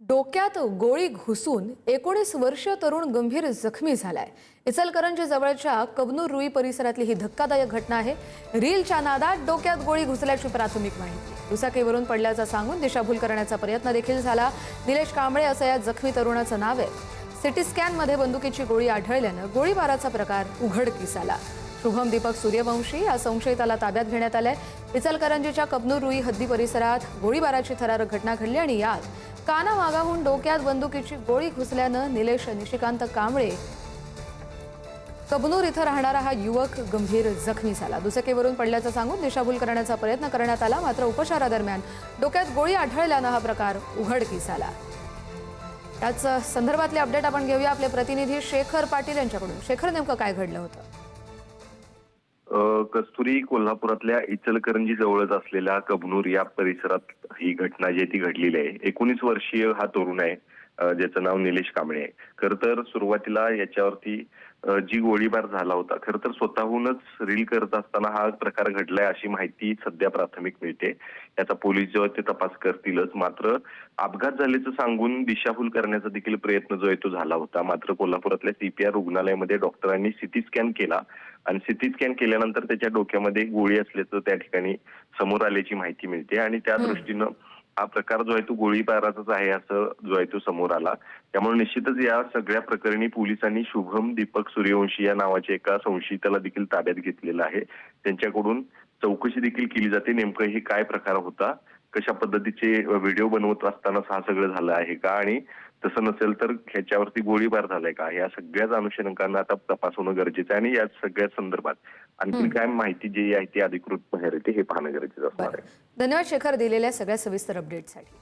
डोक्यात गोळी घुसून 19 वर्षीय तरुण गंभीर जखमी झालाय। इचलकरंजी जवळच्या कबनूर रुई परिसरातली ही धक्कादायक घटना आहे। रीलच्या नादात डोक्यात गोळी घुसल्याची प्राथमिक माहिती। दुचाकीवरून पडल्याचा सांगून दिशाभूल करण्याचा प्रयत्न देखील झाला। निलेश कांबळे असं या जखमी तरुणाचं नाव आहे। सिटी स्कॅन मध्ये बंदुकीची गोळी आढळल्यानं गोळीबाराचा प्रकार उघडकीस आला। शुभम दीपक सूर्यवंशी या संशयिताला ताब्यात घेण्यात आलंय। इचलकरंजीच्या कबनूर रुई हद्दी परिसरात गोळीबाराची थरारक घटना घडली आणि यात कानामागाहून डोक्यात बंदुकीची गोळी घुसल्यानं निलेश निशिकांत कांबळे कबनूर इथं राहणारा हा युवक गंभीर जखमी झाला। दुचाकीवरून पडल्याचं सांगून दिशाभूल करण्याचा प्रयत्न करण्यात आला, मात्र उपचारादरम्यान डोक्यात गोळी आढळल्यानं हा प्रकार उघडकीस आला। याच संदर्भातले अपडेट आपण घेऊया आपले प्रतिनिधी शेखर पाटील यांच्याकडून। शेखर, नेमकं काय घडलं होतं? कस्तुरी कोल्हापुरातल्या इचलकरंजी जवळच असलेल्या कबनूर या परिसरात ही घटना जी ती घडलेली आहे। 19 वर्षीय हा तरुण आहे, ज्याचं नाव निलेश कांबळे आहे। खर तर सुरुवातीला याच्यावरती जी गोळीबार झाला होता, खर तर स्वतःहूनच रील करत असताना हा प्रकार घडलाय अशी माहिती सध्या प्राथमिक मिळते। याचा पोलीस जेव्हा ते तपास करतीलच, मात्र अपघात झाल्याचं सांगून दिशाभूल करण्याचा देखील प्रयत्न जो आहे तो झाला होता। मात्र कोल्हापुरातल्या सीपीआर रुग्णालयामध्ये डॉक्टरांनी सिटी स्कॅन केला आणि सिटी स्कॅन केल्यानंतर त्याच्या डोक्यामध्ये गोळी असल्याचं त्या ठिकाणी समोर आल्याची माहिती मिळते आणि त्या दृष्टीनं हा प्रकार जो आहे तो गोळीबाराचाच आहे असं जो आहे तो समोर आला। त्यामुळे निश्चितच या सगळ्या प्रकरणी पोलिसांनी शुभम दीपक सूर्यवंशी या नावाच्या एका संशयिताला देखील ताब्यात घेतलेलं आहे। त्यांच्याकडून चौकशी देखील केली जाते, नेमकं हे काय प्रकार होता, कशा पद्धतीचे व्हिडिओ बनवत असताना हा सगळं झालं आहे का, आणि तसं नसेल तर ह्याच्यावरती गोळीबार झालाय का, या सगळ्याच अनुषंगानं आता तपास होणं गरजेचं आहे आणि या सगळ्या संदर्भात आणखी काय माहिती जी आहे ती अधिकृत बाहेर येते हे पाहणं गरजेचं असणार आहे। धन्यवाद शेखर, दिलेल्या सगळ्या सविस्तर अपडेटसाठी।